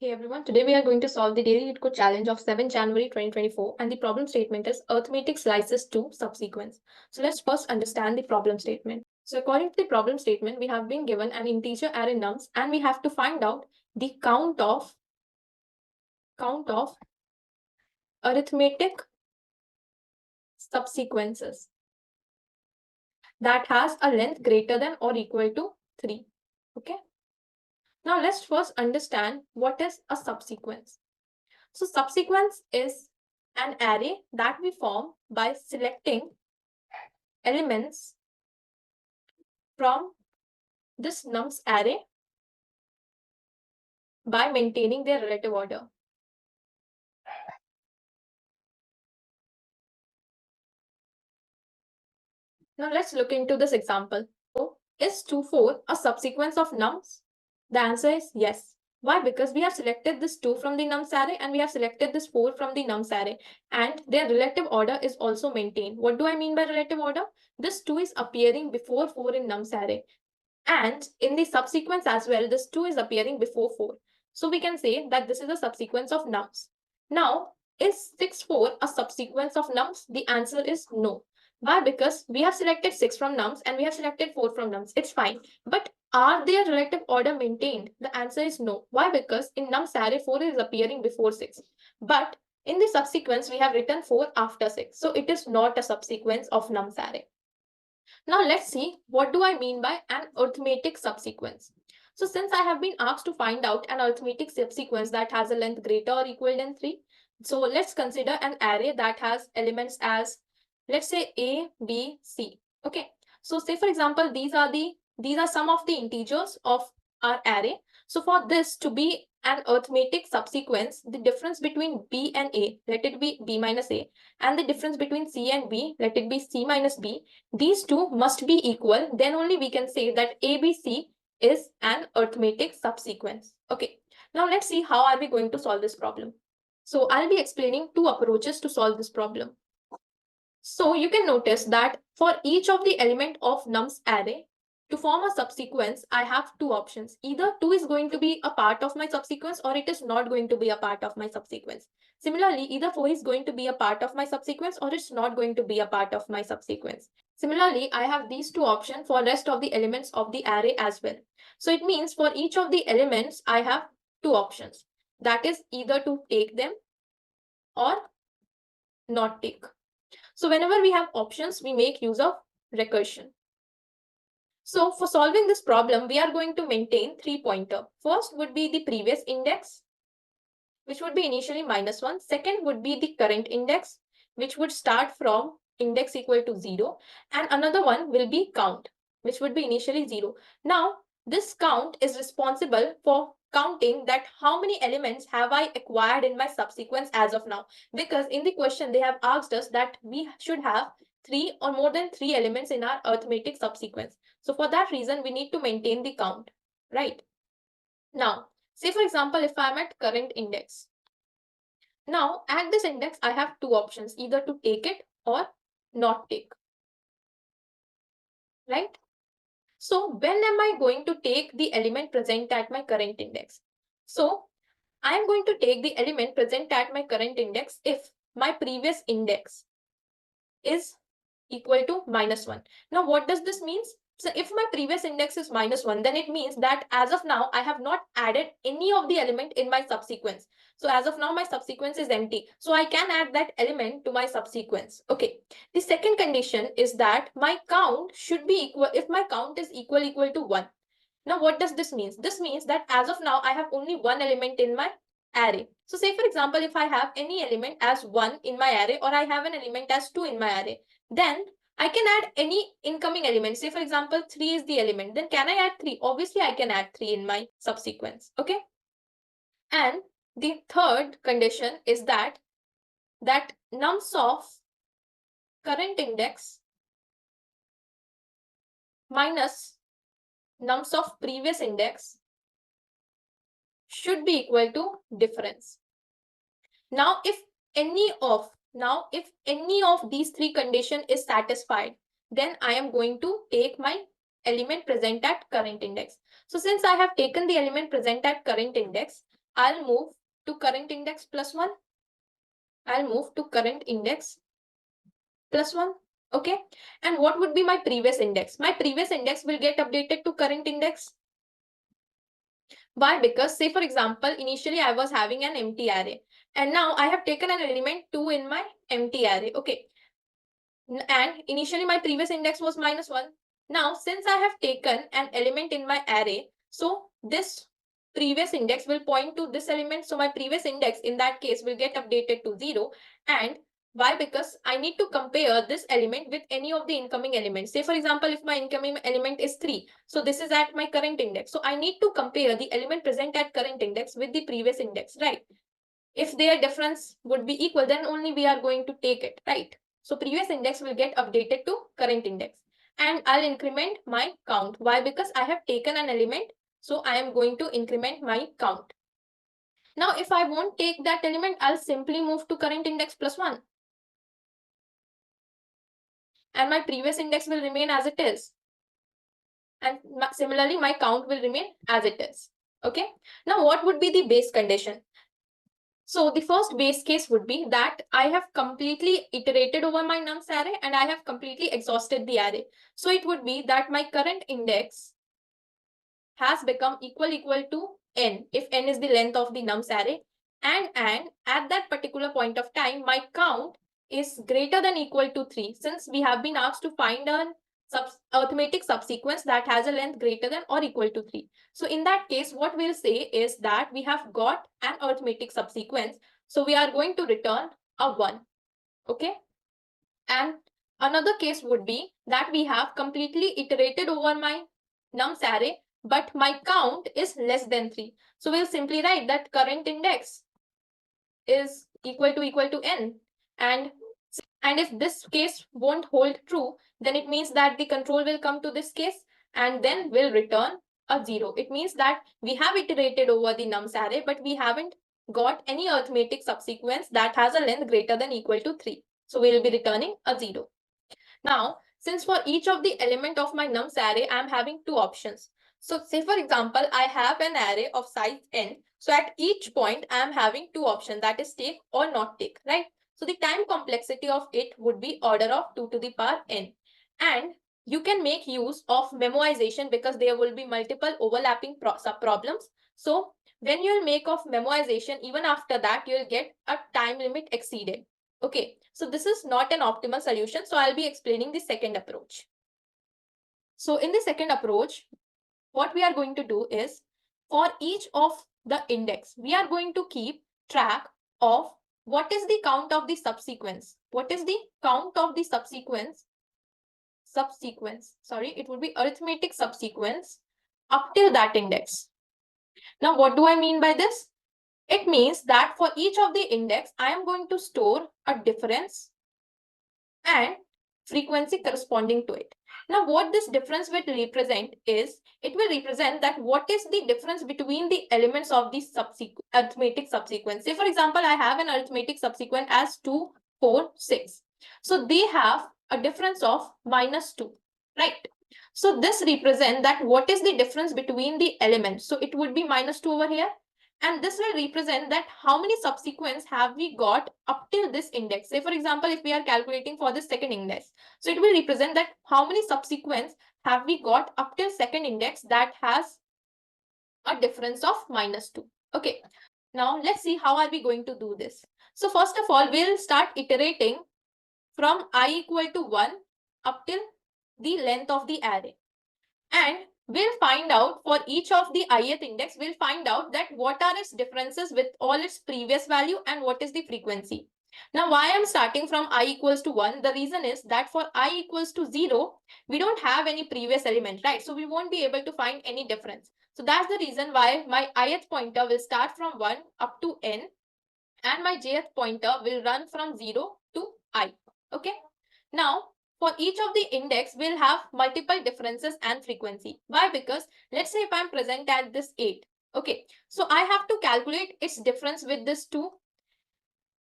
Hey everyone, today we are going to solve the Daily LeetCode challenge of 7 January 2024 and the problem statement is Arithmetic Slices II Subsequence. So let's first understand the problem statement. So according to the problem statement, we have been given an integer array nums and we have to find out the count of arithmetic subsequences that has a length greater than or equal to 3. Okay. Now let's first understand what is a subsequence. So subsequence is an array that we form by selecting elements from this nums array by maintaining their relative order. Now let's look into this example. So is 2, 4 a subsequence of nums? The answer is yes. Why? Because we have selected this 2 from the nums array and we have selected this 4 from the nums array and their relative order is also maintained. What do I mean by relative order? This 2 is appearing before 4 in nums array and in the subsequence as well, this 2 is appearing before 4. So we can say that this is a subsequence of nums. Now, is 6, 4 a subsequence of nums? The answer is no. Why? Because we have selected 6 from nums and we have selected 4 from nums. It's fine. But are their relative order maintained? The answer is no. Why? Because in nums array, 4 is appearing before 6. But in the subsequence, we have written 4 after 6. So it is not a subsequence of nums array. Now let's see what do I mean by an arithmetic subsequence. So since I have been asked to find out an arithmetic subsequence that has a length greater or equal than 3, so let's consider an array that has elements as, let's say, A, B, C. Okay. So say for example, these are some of the integers of our array. So for this to be an arithmetic subsequence, the difference between B and A, let it be B minus A, and the difference between C and B, let it be C minus B, these two must be equal. Then only we can say that ABC is an arithmetic subsequence. Okay. Now let's see how are we going to solve this problem. So I'll be explaining two approaches to solve this problem. So you can notice that for each of the element of nums array, to form a subsequence, I have two options. Either 2 is going to be a part of my subsequence or it is not going to be a part of my subsequence. Similarly, either 4 is going to be a part of my subsequence or it's not going to be a part of my subsequence. Similarly, I have these two options for rest of the elements of the array as well. So it means for each of the elements, I have two options. That is either to take them or not take. So whenever we have options, we make use of recursion. So for solving this problem, we are going to maintain 3 pointers. First would be the previous index, which would be initially -1. Second would be the current index, which would start from index equal to 0. And another one will be count, which would be initially 0. Now, this count is responsible for counting that how many elements have I acquired in my subsequence as of now. Because in the question, they have asked us that we should have 3 or more than 3 elements in our arithmetic subsequence. So for that reason, we need to maintain the count, right? Now, say for example, if I'm at current index. Now, at this index, I have two options, either to take it or not take, right? So when am I going to take the element present at my current index? So I am going to take the element present at my current index if my previous index is equal to -1. Now, what does this mean? So if my previous index is -1, then it means that as of now, I have not added any of the element in my subsequence. So as of now, my subsequence is empty. So I can add that element to my subsequence. Okay. The second condition is that my count should be equal. If my count is equal to 1. Now, what does this mean? This means that as of now, I have only one element in my array. So say for example, if I have any element as 1 in my array or I have an element as 2 in my array, then I can add any incoming element. Say for example, 3 is the element. Then can I add 3? Obviously, I can add 3 in my subsequence. And the third condition is that nums of current index minus nums of previous index should be equal to difference. Now, if any of these three conditions is satisfied, then I am going to take my element present at current index. So since I have taken the element present at current index, I'll move to current index plus 1. I'll move to current index plus 1. Okay. And what would be my previous index? My previous index will get updated to current index. Why? Because say for example, initially I was having an empty array and now I have taken an element 2 in my empty array. Okay. And initially my previous index was -1. Now, since I have taken an element in my array, so this previous index will point to this element. So my previous index in that case will get updated to 0. And why? Because I need to compare this element with any of the incoming elements. Say for example, if my incoming element is 3, so this is at my current index. So I need to compare the element present at current index with the previous index, right? If their difference would be equal, then only we are going to take it, right? So previous index will get updated to current index. And I'll increment my count. Why? Because I have taken an element, so I am going to increment my count. Now, if I won't take that element, I'll simply move to current index plus 1. And my previous index will remain as it is. And similarly, my count will remain as it is. Okay. Now, what would be the base condition? So the first base case would be that I have completely iterated over my nums array and I have completely exhausted the array. So it would be that my current index has become equal to n, if n is the length of the nums array, and at that particular point of time, my count is greater than equal to 3, since we have been asked to find an arithmetic subsequence that has a length greater than or equal to 3. So in that case, what we'll say is that we have got an arithmetic subsequence. So we are going to return a 1. Okay. And another case would be that we have completely iterated over my nums array, but my count is less than 3. So we'll simply write that current index is equal to n. And if this case won't hold true, then it means that the control will come to this case and then will return a 0. It means that we have iterated over the nums array, but we haven't got any arithmetic subsequence that has a length greater than equal to 3. So we will be returning a 0. Now, since for each of the element of my nums array, I am having two options. So say for example, I have an array of size n. So at each point, I am having two options, that is take or not take, right? So the time complexity of it would be order of 2 to the power n. And you can make use of memoization because there will be multiple overlapping sub-problems. So when you'll make of memoization, even after that, you'll get a time limit exceeded. Okay, so this is not an optimal solution. So I'll be explaining the second approach. So in the second approach, what we are going to do is for each of the index, we are going to keep track of what is the count of the subsequence. What is the count of the subsequence? Sorry, it would be arithmetic subsequence up till that index. Now, what do I mean by this? It means that for each of the index, I am going to store a difference and frequency corresponding to it. Now, what this difference will represent is, it will represent that what is the difference between the elements of the arithmetic subsequence. Say, for example, I have an arithmetic subsequence as 2, 4, 6. So they have a difference of -2, right? So this represents that what is the difference between the elements. So it would be -2 over here. And this will represent that how many subsequence have we got up till this index. Say, for example, if we are calculating for the second index, so it will represent that how many subsequence have we got up till second index that has a difference of -2. Okay, now let's see how are we going to do this. So first of all, we'll start iterating from I equal to 1 up till the length of the array. And we'll find out for each of the ith index, we'll find out that what are its differences with all its previous value and what is the frequency. Now, why I'm starting from I equals to 1? The reason is that for I equals to 0, we don't have any previous element, right? So we won't be able to find any difference. So that's the reason why my ith pointer will start from 1 up to n and my jth pointer will run from 0 to I. Okay. Now, for each of the index, we'll have multiple differences and frequency. Why? Because let's say if I'm present at this 8. Okay, so I have to calculate its difference with this 2.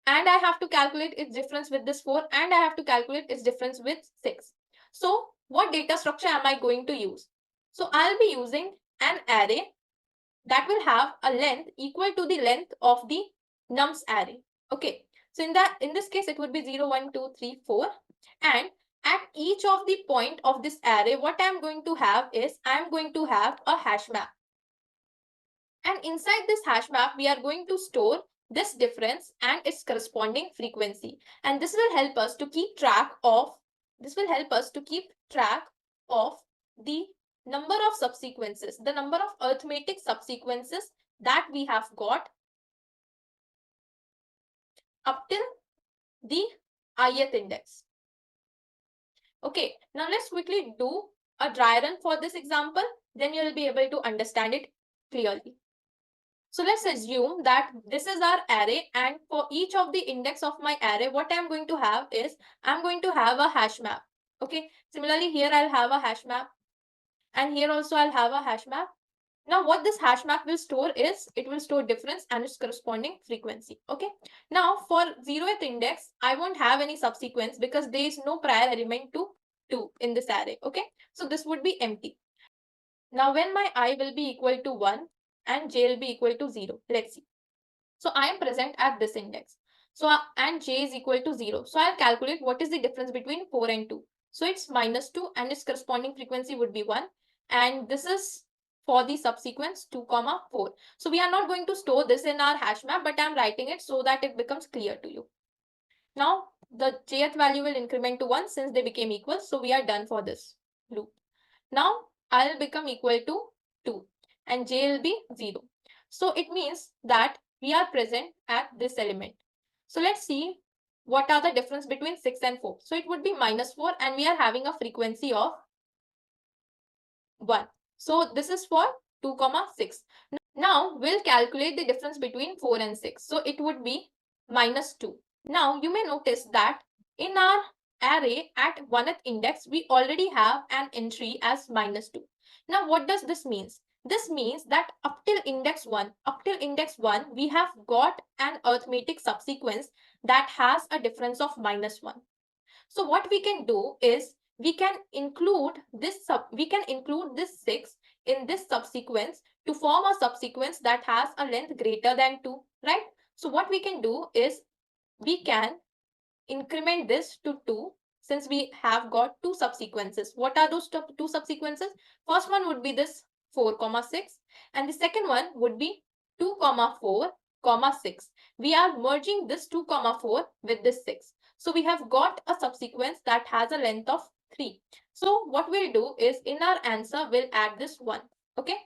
And I have to calculate its difference with this 4. And I have to calculate its difference with 6. So what data structure am I going to use? So I'll be using an array that will have a length equal to the length of the nums array. Okay, so in this case it would be 0, 1, 2, 3, 4, and at each of the point of this array, what I'm going to have is I'm going to have a hash map. And inside this hash map, we are going to store this difference and its corresponding frequency. And this will help us to keep track of the number of subsequences, the number of arithmetic subsequences that we have got up till the ith index. Okay, now let's quickly do a dry run for this example, then you'll be able to understand it clearly. So let's assume that this is our array, and for each of the index of my array, what I'm going to have is I'm going to have a hash map. Okay, similarly here I'll have a hash map, and here also I'll have a hash map. Now what this hash map will store is it will store difference and its corresponding frequency. Okay, now for 0th index I won't have any subsequence because there is no prior element to 2 in this array. Okay, so this would be empty. Now when my I will be equal to 1 and j will be equal to 0, let's see. So I am present at this index. So and j is equal to 0. So I'll calculate what is the difference between 4 and 2. So it's -2 and its corresponding frequency would be 1. And this is for the subsequence 2, 4. So we are not going to store this in our hash map, but I'm writing it so that it becomes clear to you. Now the jth value will increment to 1 since they became equal. So we are done for this loop. Now I'll become equal to 2 and j will be 0. So it means that we are present at this element. So let's see what are the difference between 6 and 4. So it would be -4 and we are having a frequency of 1. So this is for 2, 6. Now we'll calculate the difference between 4 and 6. So it would be -2. Now you may notice that in our array at 1th index, we already have an entry as -2. Now what does this mean? This means that up till index 1, we have got an arithmetic subsequence that has a difference of -1. So what we can do is we can include this 6 in this subsequence to form a subsequence that has a length greater than 2, right? So what we can do is we can increment this to 2 since we have got two subsequences. What are those two subsequences? First one would be this 4, 6, and the second one would be 2, 4, 6. We are merging this 2, 4 with this 6. So we have got a subsequence that has a length of 3. So what we'll do is in our answer, we'll add this 1. Okay,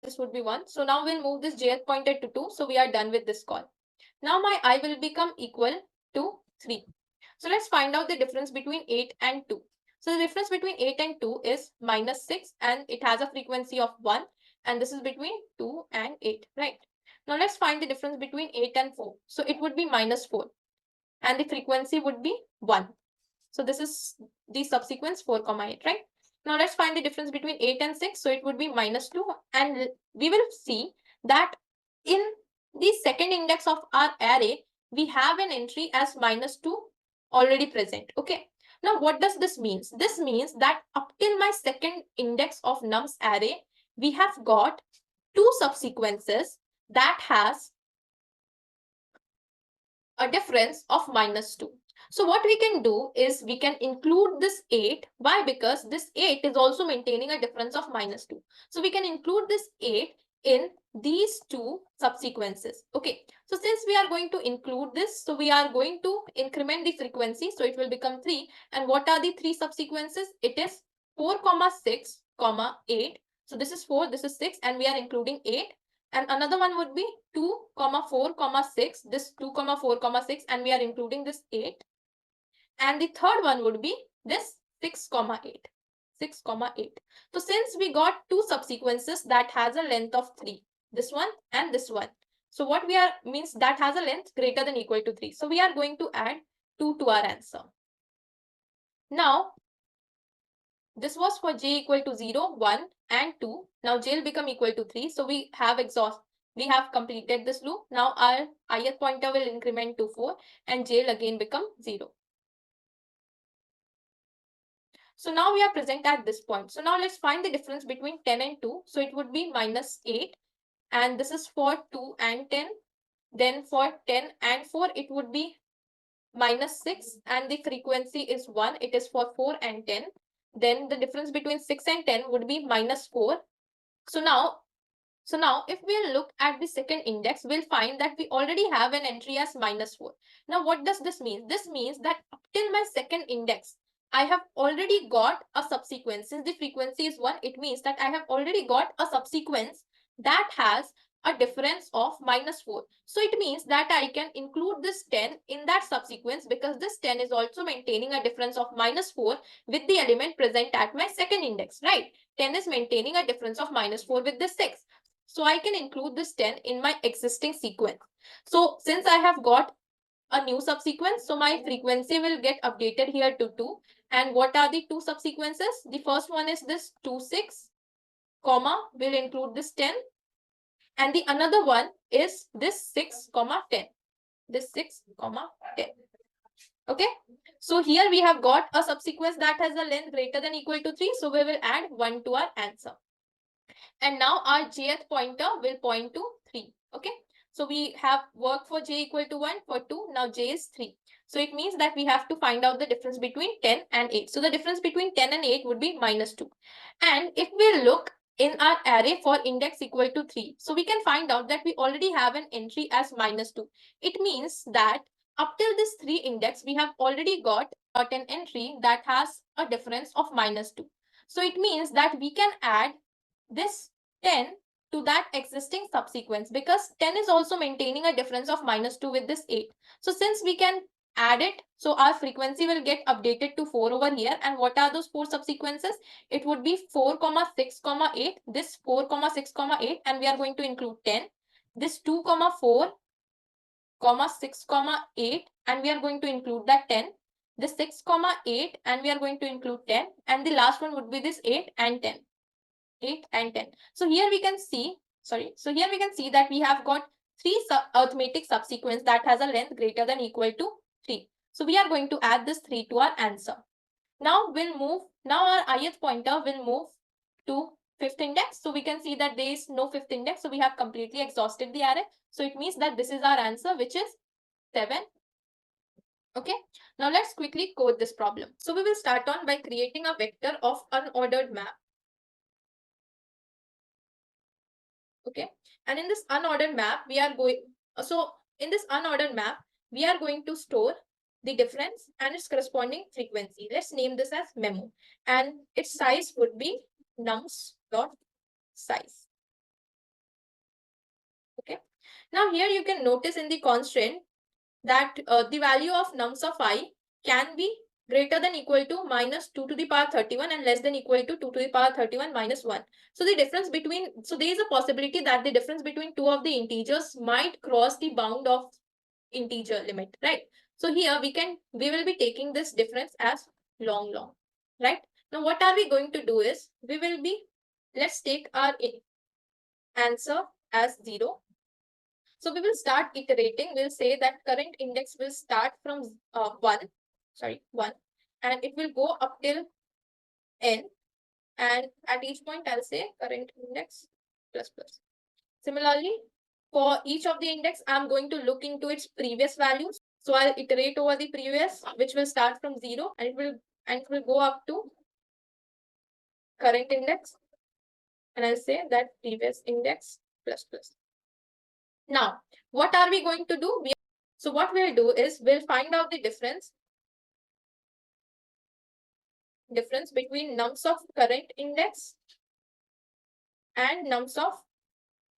this would be 1. So now we'll move this jth pointer to 2. So we are done with this call. Now my I will become equal to 3. So let's find out the difference between 8 and 2. So the difference between 8 and 2 is -6 and it has a frequency of 1, and this is between 2 and 8, right? Now let's find the difference between 8 and 4. So it would be -4 and the frequency would be 1. So this is the subsequence 4, 8, right? Now let's find the difference between 8 and 6. So it would be -2, and we will see that in the second index of our array, we have an entry as -2 already present. Okay. Now what does this mean? This means that up till my second index of nums array, we have got two subsequences that has a difference of -2. So what we can do is we can include this 8. Why? Because this 8 is also maintaining a difference of -2. So we can include this 8 in these two subsequences. Okay, so since we are going to include this, so we are going to increment the frequency, so it will become 3. And what are the three subsequences? It is 4, 6, 8. So this is 4, this is 6, and we are including 8. And another one would be 2, 4, 6, this 2, 4, 6, and we are including this 8. And the third one would be this 6, 8. 6, 8. So since we got two subsequences that has a length of 3, this one and this one. So what we are means that has a length greater than equal to 3. So we are going to add 2 to our answer. Now, this was for j equal to 0, 1 and 2. Now j will become equal to 3. So we have completed this loop. Now our ith pointer will increment to 4 and j will again become 0. So now we are present at this point. So now let's find the difference between 10 and 2. So it would be -8 and this is for 2 and 10. Then for 10 and 4, it would be -6, and the frequency is 1. It is for 4 and 10. Then the difference between 6 and 10 would be -4. So now if we look at the second index, we'll find that we already have an entry as -4. Now, what does this mean? This means that up till my second index, I have already got a subsequence. Since the frequency is 1, it means that I have already got a subsequence that has a difference of -4. So it means that I can include this 10 in that subsequence, because this 10 is also maintaining a difference of -4 with the element present at my second index, right? 10 is maintaining a difference of -4 with the 6. So I can include this 10 in my existing sequence. So since I have got a new subsequence, so my frequency will get updated here to 2. And what are the two subsequences? The first one is this 2, 6, comma, will include this 10. And the another one is this 6, 10. This 6, 10. Okay. So here we have got a subsequence that has a length greater than equal to 3. So we will add 1 to our answer. And now our jth pointer will point to 3. Okay. So we have work for j equal to 1, for 2. Now j is 3. So it means that we have to find out the difference between 10 and 8. So the difference between 10 and 8 would be -2. And if we look in our array for index equal to 3, so we can find out that we already have an entry as -2. It means that up till this 3 index, we have already got an entry that has a difference of -2. So it means that we can add this 10 to that existing subsequence, because 10 is also maintaining a difference of -2 with this 8. So since we can add it, so our frequency will get updated to 4 over here. And what are those 4 subsequences? It would be 4, 6, 8, this 4, 6, 8, and we are going to include 10. This 2, 4, 6, 8, and we are going to include that 10. This 6, 8, and we are going to include 10. And the last one would be this 8 and 10. 8 and 10. So here we can see, that we have got 3 arithmetic subsequence that has a length greater than equal to 3. So we are going to add this 3 to our answer. Now our ith pointer will move to 5th index. So we can see that there is no 5th index. So we have completely exhausted the array. So it means that this is our answer, which is 7. Okay. Now let's quickly code this problem. So we will start on by creating a vector of unordered map. Okay. And in this unordered map, we are going to store the difference and its corresponding frequency. Let's name this as memo, and its size would be nums.size. Okay. Now here you can notice in the constraint that the value of nums of I can be greater than equal to -2 to the power 31 and less than equal to 2 to the power 31 minus 1. So there is a possibility that the difference between two of the integers might cross the bound of integer limit, right? So here we will be taking this difference as long, right? Now what are we going to do is, let's take our answer as 0. So we will start iterating. We'll say that current index will start from 1, and it will go up till n. And at each point, I'll say current index plus plus. Similarly, for each of the index, I'm going to look into its previous values. So I'll iterate over the previous, which will start from 0, and it will go up to current index. And I'll say that previous index plus plus. Now, what are we going to do? So what we'll do is we'll find out the difference between nums of current index and nums of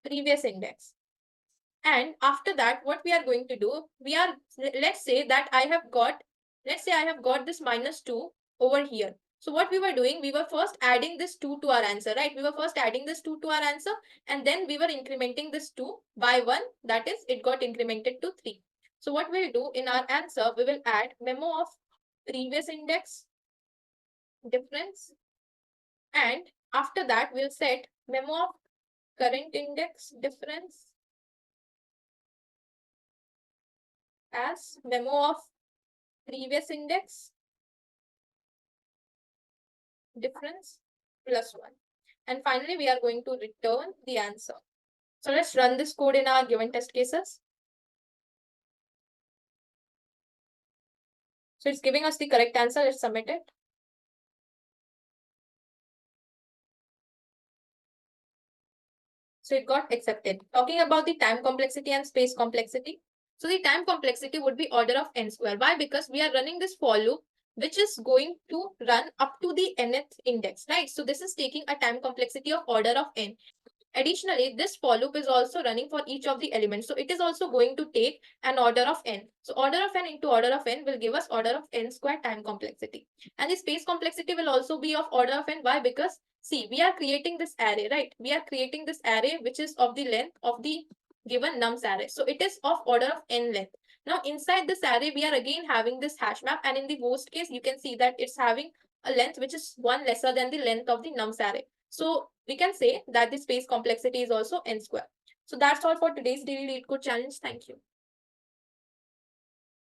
previous index. And after that, what we are going to do, let's say I have got this -2 over here. So what we were doing, we were first adding this 2 to our answer, right? We were first adding this 2 to our answer, and then we were incrementing this 2 by 1. That is, it got incremented to 3. So what we'll do in our answer, we will add memo of previous index difference, and after that we'll set memo of current index difference as memo of previous index difference plus 1. And finally, we are going to return the answer. So let's run this code in our given test cases. So it's giving us the correct answer. Let's submit it. So it got accepted. Talking about the time complexity and space complexity. So the time complexity would be order of n square. Why? Because we are running this for loop, which is going to run up to the nth index, right? So this is taking a time complexity of order of n. Additionally, this for loop is also running for each of the elements. So it is also going to take an order of n. So order of n into order of n will give us order of n square time complexity. And the space complexity will also be of order of n. Why? Because see, we are creating this array, right? We are creating this array which is of the length of the given nums array. So it is of order of n length. Now inside this array, we are again having this hash map, and in the worst case, you can see that it's having a length which is one lesser than the length of the nums array. So we can say that the space complexity is also n square. So that's all for today's daily LeetCode challenge. Thank you.